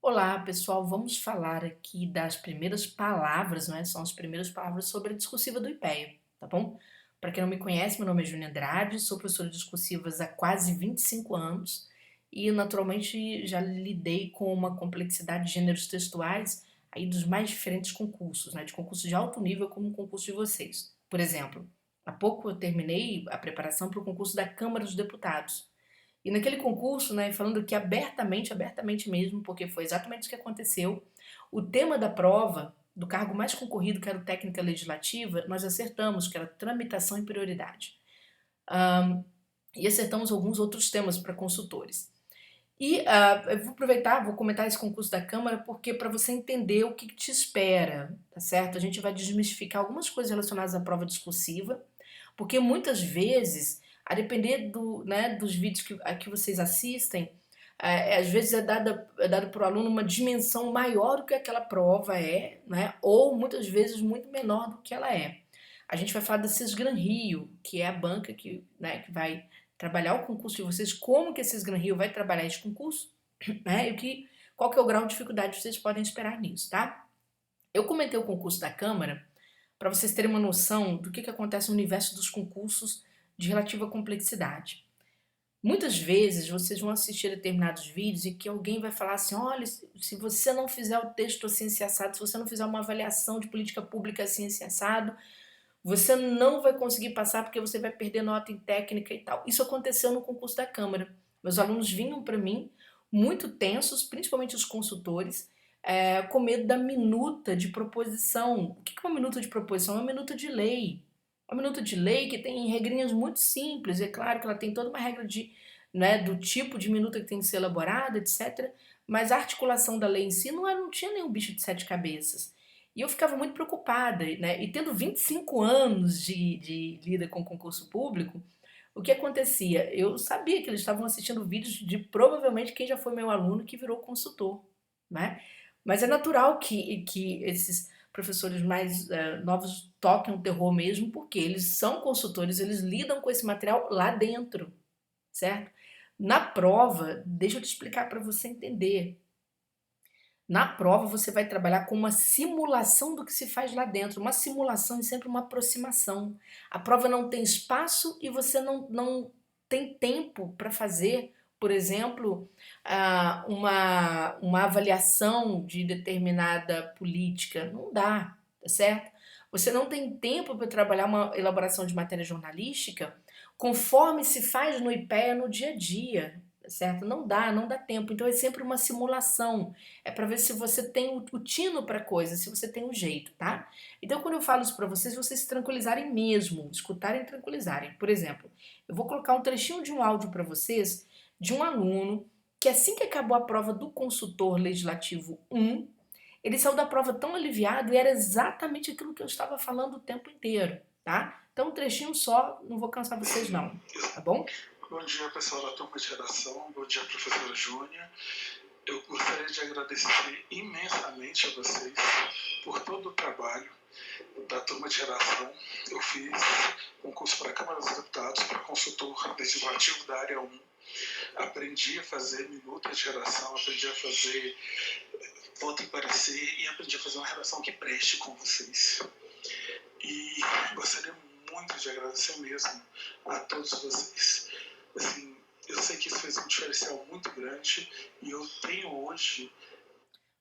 Olá, pessoal. Vamos falar aqui das primeiras palavras, não é? São as primeiras palavras sobre a discursiva do IPEA, tá bom? Para quem não me conhece, meu nome é Júnia Andrade, sou professora de discursivas há quase 25 anos e, naturalmente, já lidei com uma complexidade de gêneros textuais aí dos mais diferentes concursos, né? De concursos de alto nível como o concurso de vocês. Por exemplo, há pouco eu terminei a preparação para o concurso da Câmara dos Deputados. E naquele concurso, né, falando aqui abertamente, abertamente mesmo, porque foi exatamente o que aconteceu, o tema da prova, do cargo mais concorrido, que era o técnica legislativa, nós acertamos, que era tramitação e prioridade. E acertamos alguns outros temas para consultores. E eu vou aproveitar, vou comentar esse concurso da Câmara, porque para você entender o que te espera, tá certo? A gente vai desmistificar algumas coisas relacionadas à prova discursiva, porque muitas vezes, a depender né, dos vídeos que vocês assistem, às vezes é dado para o aluno uma dimensão maior do que aquela prova é, né, ou muitas vezes muito menor do que ela é. A gente vai falar da Cisgran Rio, que é a banca que vai trabalhar o concurso de vocês, como que a Cisgran Rio vai trabalhar esse concurso, né, qual que é o grau de dificuldade que vocês podem esperar nisso, tá? Eu comentei o concurso da Câmara para vocês terem uma noção do que acontece no universo dos concursos de relativa complexidade. Muitas vezes vocês vão assistir determinados vídeos e que alguém vai falar assim: olha, se você não fizer o texto assim, assim assado, se você não fizer uma avaliação de política pública assim, assim assado, você não vai conseguir passar porque você vai perder nota em técnica e tal. Isso aconteceu no concurso da Câmara. Meus alunos vinham para mim muito tensos, principalmente os consultores, com medo da minuta de proposição. O que é uma minuta de proposição? É uma minuta de lei. É uma minuta de lei que tem regrinhas muito simples. É claro que ela tem toda uma regra né, do tipo de minuta que tem que ser elaborada, etc. Mas a articulação da lei em si não tinha nenhum bicho de sete cabeças. E eu ficava muito preocupada, né? E tendo 25 anos de lida com concurso público, o que acontecia? Eu sabia que eles estavam assistindo vídeos de provavelmente quem já foi meu aluno que virou consultor, né? Mas é natural que esses professores mais novos toquem o terror mesmo, porque eles são consultores, eles lidam com esse material lá dentro, certo? Na prova, deixa eu te explicar para você entender. Na prova, você vai trabalhar com uma simulação do que se faz lá dentro. Uma simulação é sempre uma aproximação. A prova não tem espaço e você não tem tempo para fazer, por exemplo, uma avaliação de determinada política. Não dá, tá certo? Você não tem tempo para trabalhar uma elaboração de matéria jornalística conforme se faz no IPEA no dia a dia, tá certo? Não dá tempo. Então é sempre uma simulação. É para ver se você tem o tino para coisa, se você tem o jeito, tá? Então, quando eu falo isso para vocês se tranquilizarem mesmo, escutarem e tranquilizarem. Por exemplo, eu vou colocar um trechinho de um áudio para vocês de um aluno que assim que acabou a prova do consultor legislativo 1, ele saiu da prova tão aliviado e era exatamente aquilo que eu estava falando o tempo inteiro, tá? Então, um trechinho só, não vou cansar vocês não, tá bom? Bom dia, pessoal da turma de redação. Bom dia, professora Júnia. Eu gostaria de agradecer imensamente a vocês por todo o trabalho da turma de redação. Eu fiz concurso para a Câmara dos Deputados, para consultor legislativo da área 1. Aprendi a fazer minutas de redação, aprendi a fazer voto em parecer e aprendi a fazer uma redação que preste com vocês. E gostaria muito de agradecer mesmo a todos vocês. Assim, eu sei que isso fez um diferencial muito grande e eu tenho hoje.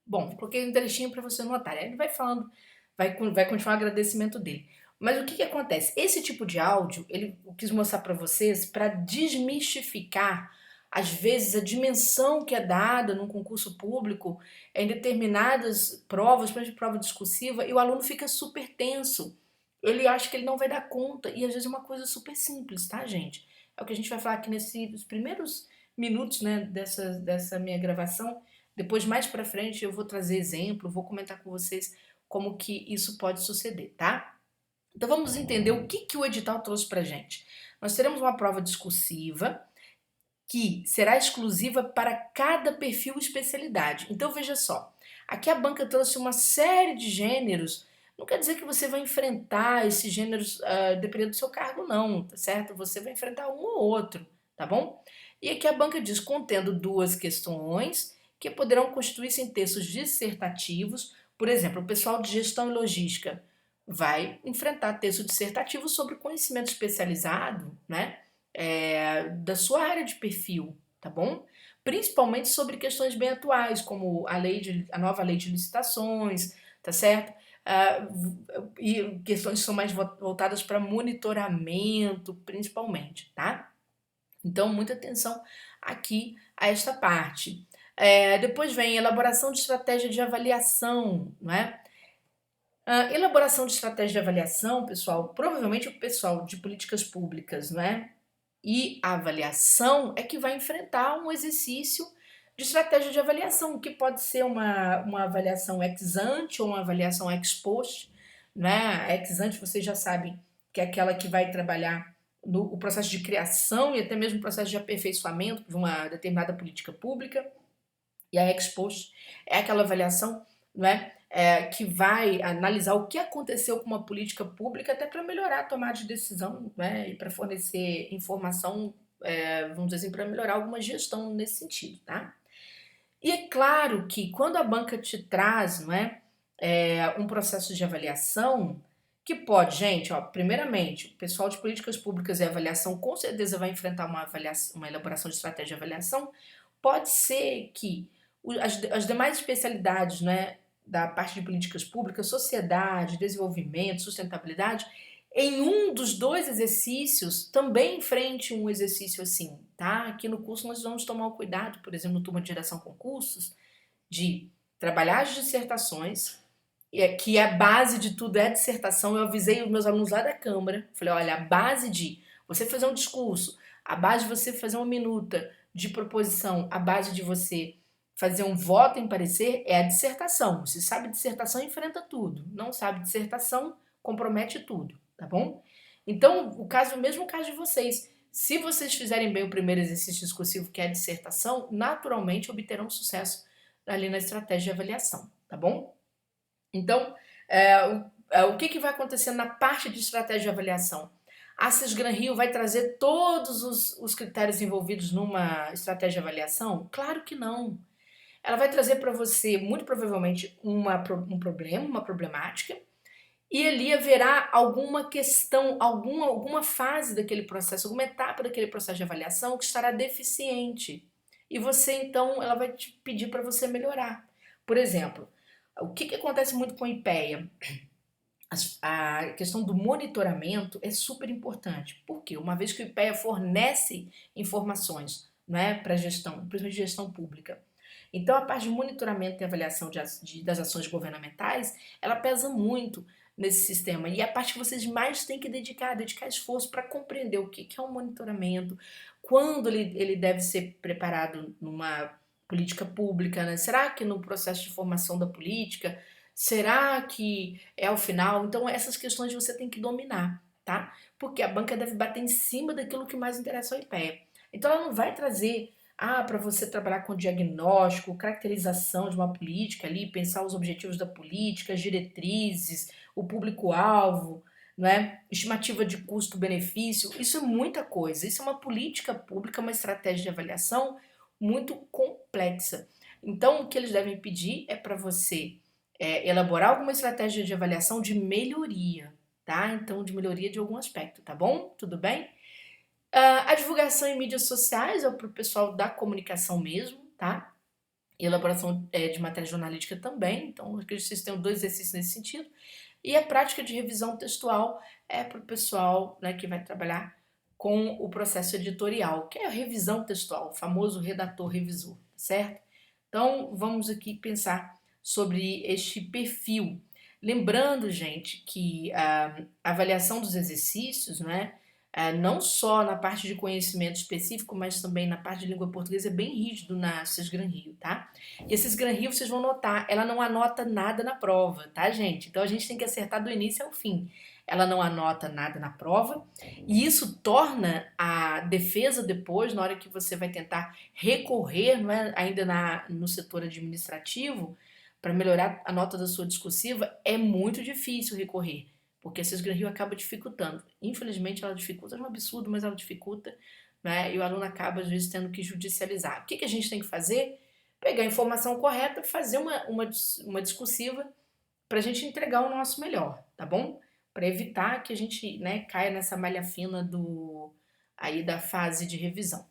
Bom, coloquei um trechinho para você notar. Ele vai falando, vai continuar o agradecimento dele. Mas o que acontece? Esse tipo de áudio, eu quis mostrar para vocês para desmistificar, às vezes, a dimensão que é dada num concurso público em determinadas provas, por exemplo, prova discursiva, e o aluno fica super tenso. Ele acha que ele não vai dar conta, e às vezes é uma coisa super simples, tá, gente? É o que a gente vai falar aqui nesses primeiros minutos, né, dessa minha gravação. Depois, mais para frente, eu vou trazer exemplo, vou comentar com vocês como que isso pode suceder, tá? Então vamos entender o que o edital trouxe para gente. Nós teremos uma prova discursiva que será exclusiva para cada perfil e especialidade. Então veja só, aqui a banca trouxe uma série de gêneros. Não quer dizer que você vai enfrentar esses gêneros dependendo do seu cargo, não, tá certo? Você vai enfrentar um ou outro, tá bom? E aqui a banca diz, contendo duas questões que poderão constituir-se em textos dissertativos. Por exemplo, o pessoal de gestão e logística vai enfrentar texto dissertativo sobre conhecimento especializado, né, da sua área de perfil, tá bom? Principalmente sobre questões bem atuais, como a nova lei de licitações, tá certo? Ah, e questões que são mais voltadas para monitoramento, principalmente, tá? Então, muita atenção aqui a esta parte. Depois vem elaboração de estratégia de avaliação, não é? A elaboração de estratégia de avaliação, pessoal, provavelmente o pessoal de políticas públicas, não é? E a avaliação é que vai enfrentar um exercício de estratégia de avaliação, que pode ser uma avaliação ex ante ou uma avaliação ex post, né? A ex ante vocês já sabem que é aquela que vai trabalhar no o processo de criação e até mesmo o processo de aperfeiçoamento de uma determinada política pública. E a ex post é aquela avaliação, não é, que vai analisar o que aconteceu com uma política pública até para melhorar a tomada de decisão, né, e para fornecer informação, vamos dizer assim, para melhorar alguma gestão nesse sentido, tá? E é claro que quando a banca te traz, não é, um processo de avaliação, que pode, gente, ó, primeiramente, o pessoal de políticas públicas e avaliação com certeza vai enfrentar uma elaboração de estratégia de avaliação. Pode ser que as demais especialidades, né, da parte de políticas públicas, sociedade, desenvolvimento, sustentabilidade, em um dos dois exercícios também enfrente um exercício assim, tá? Aqui no curso nós vamos tomar o cuidado, por exemplo, no turma de geração concursos, de trabalhar as dissertações, que a base de tudo é a dissertação. Eu avisei os meus alunos lá da Câmara, falei, olha, a base de você fazer um discurso, a base de você fazer uma minuta de proposição, a base de você fazer um voto em parecer é a dissertação. Se sabe dissertação, enfrenta tudo. Não sabe dissertação, compromete tudo, tá bom? Então, o mesmo caso de vocês. Se vocês fizerem bem o primeiro exercício discursivo, que é a dissertação, naturalmente obterão sucesso ali na estratégia de avaliação, tá bom? Então, o que vai acontecer na parte de estratégia de avaliação? A Cisgran Rio vai trazer todos os critérios envolvidos numa estratégia de avaliação? Claro que não. Ela vai trazer para você, muito provavelmente, um problema, uma problemática, e ali haverá alguma questão, alguma fase daquele processo, alguma etapa daquele processo de avaliação que estará deficiente. E você, então, ela vai te pedir para você melhorar. Por exemplo, o que acontece muito com a IPEA? A questão do monitoramento é super importante. Por quê? Uma vez que o IPEA fornece informações, né, para a gestão, principalmente gestão pública. Então, a parte de monitoramento e avaliação das ações governamentais, ela pesa muito nesse sistema. E é a parte que vocês mais têm que dedicar esforço para compreender o que é um monitoramento, quando ele deve ser preparado numa política pública, né? Será que no processo de formação da política? Será que é ao final? Então, essas questões você tem que dominar, tá? Porque a banca deve bater em cima daquilo que mais interessa ao IPEA. Então, ela não vai trazer para você trabalhar com diagnóstico, caracterização de uma política ali, pensar os objetivos da política, as diretrizes, o público-alvo, não é? Estimativa de custo-benefício, isso é muita coisa. Isso é uma política pública, uma estratégia de avaliação muito complexa. Então, o que eles devem pedir é para você elaborar alguma estratégia de avaliação de melhoria, tá? Então, de melhoria de algum aspecto, tá bom? Tudo bem? A divulgação em mídias sociais é para o pessoal da comunicação mesmo, tá? E elaboração de matéria jornalística também, então acredito que vocês tenham dois exercícios nesse sentido. E a prática de revisão textual é para o pessoal, né, que vai trabalhar com o processo editorial, que é a revisão textual, o famoso redator-revisor, certo? Então, vamos aqui pensar sobre este perfil. Lembrando, gente, que a avaliação dos exercícios, né, não só na parte de conhecimento específico, mas também na parte de língua portuguesa, é bem rígido na Cisgran Rio, tá? E a Cisgran Rio, vocês vão notar, ela não anota nada na prova, tá, gente? Então a gente tem que acertar do início ao fim. Ela não anota nada na prova, e isso torna a defesa depois, na hora que você vai tentar recorrer, não é, ainda no setor administrativo, para melhorar a nota da sua discursiva, é muito difícil recorrer, porque a Cisgran Rio acaba dificultando. Infelizmente, ela dificulta, é um absurdo, mas ela dificulta, né? E o aluno acaba, às vezes, tendo que judicializar. O que a gente tem que fazer? pegar a informação correta, fazer uma discursiva para a gente entregar o nosso melhor, tá bom? Para evitar que a gente, né, caia nessa malha fina aí da fase de revisão.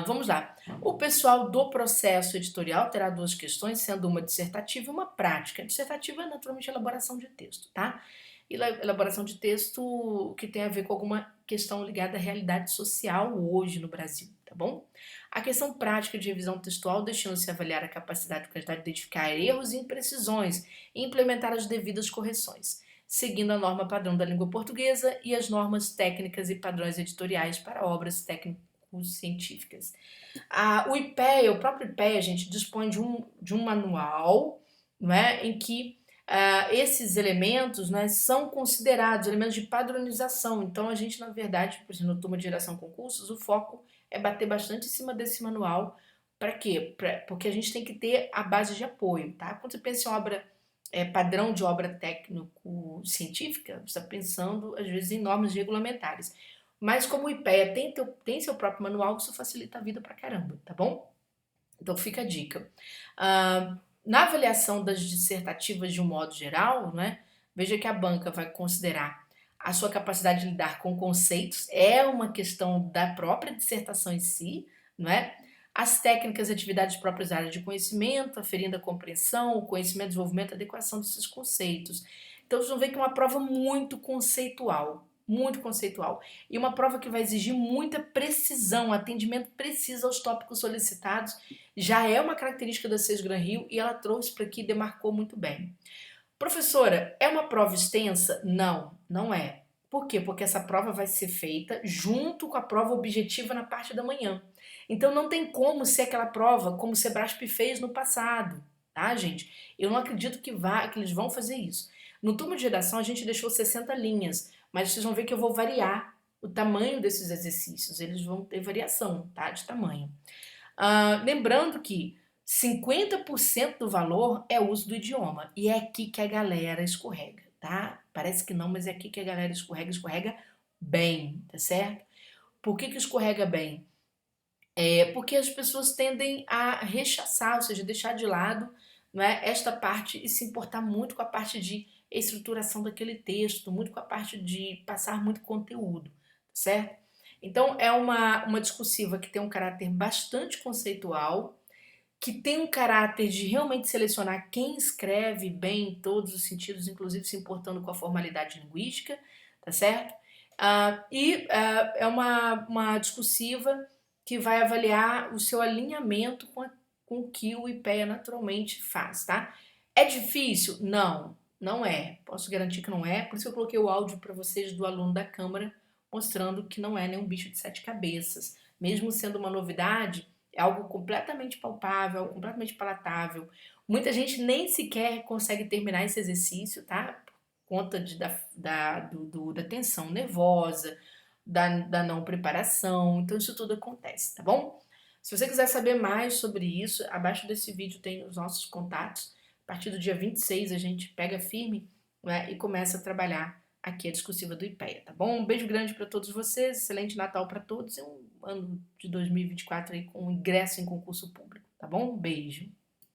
Vamos lá. O pessoal do processo editorial terá duas questões, sendo uma dissertativa e uma prática. Dissertativa é naturalmente elaboração de texto, tá? E elaboração de texto que tem a ver com alguma questão ligada à realidade social hoje no Brasil, tá bom? A questão prática de revisão textual destina-se a avaliar a capacidade do candidato de identificar erros e imprecisões e implementar as devidas correções, seguindo a norma padrão da língua portuguesa e as normas técnicas e padrões editoriais para obras técnico-científicas. O IPEA, o próprio IPEA, gente, dispõe de um manual, não é, em que esses elementos, né, são considerados elementos de padronização. Então, a gente, na verdade, por exemplo, no turma de geração concursos, o foco é bater bastante em cima desse manual. Para quê? Porque a gente tem que ter a base de apoio, tá? Quando você pensa em obra, padrão de obra técnico-científica, você está pensando, às vezes, em normas regulamentares. Mas como o IPEA tem seu próprio manual, isso facilita a vida pra caramba, tá bom? Então fica a dica. Na avaliação das dissertativas de um modo geral, né, veja que a banca vai considerar a sua capacidade de lidar com conceitos, é uma questão da própria dissertação em si, não é? As técnicas e atividades próprias da área de conhecimento, aferindo a compreensão, o conhecimento, desenvolvimento e adequação desses conceitos. Então vocês vão ver que é uma prova muito conceitual, muito conceitual. E uma prova que vai exigir muita precisão, atendimento preciso aos tópicos solicitados, já é uma característica da CES Gran Rio e ela trouxe para aqui e demarcou muito bem. Professora, é uma prova extensa? Não, não é. Por quê? Porque essa prova vai ser feita junto com a prova objetiva na parte da manhã. Então não tem como ser aquela prova como o Sebrasp fez no passado, tá, gente? Eu não acredito que eles vão fazer isso. No turma de redação a gente deixou 60 linhas, mas vocês vão ver que eu vou variar o tamanho desses exercícios. Eles vão ter variação, tá, de tamanho. Lembrando que 50% do valor é o uso do idioma. E é aqui que a galera escorrega, tá? Parece que não, mas é aqui que a galera escorrega bem, tá certo? Por que escorrega bem? Porque as pessoas tendem a rechaçar, ou seja, deixar de lado, não é, esta parte e se importar muito com a parte de estruturação daquele texto, muito com a parte de passar muito conteúdo, certo? Então, é uma discursiva que tem um caráter bastante conceitual, que tem um caráter de realmente selecionar quem escreve bem em todos os sentidos, inclusive se importando com a formalidade linguística, tá certo? É uma discursiva que vai avaliar o seu alinhamento com o que o IPEA naturalmente faz, tá? É difícil? Não, não é. Posso garantir que não é, por isso eu coloquei o áudio para vocês do aluno da Câmara, mostrando que não é nenhum bicho de sete cabeças. Mesmo sendo uma novidade, é algo completamente palpável, algo completamente palatável. Muita gente nem sequer consegue terminar esse exercício, tá? Por conta da tensão nervosa, da não preparação. Então, isso tudo acontece, tá bom? Se você quiser saber mais sobre isso, abaixo desse vídeo tem os nossos contatos. A partir do dia 26 a gente pega firme, né, e começa a trabalhar aqui a discursiva do IPEA, tá bom? Um beijo grande para todos vocês, excelente Natal para todos e um ano de 2024 aí com ingresso em concurso público, tá bom? Beijo!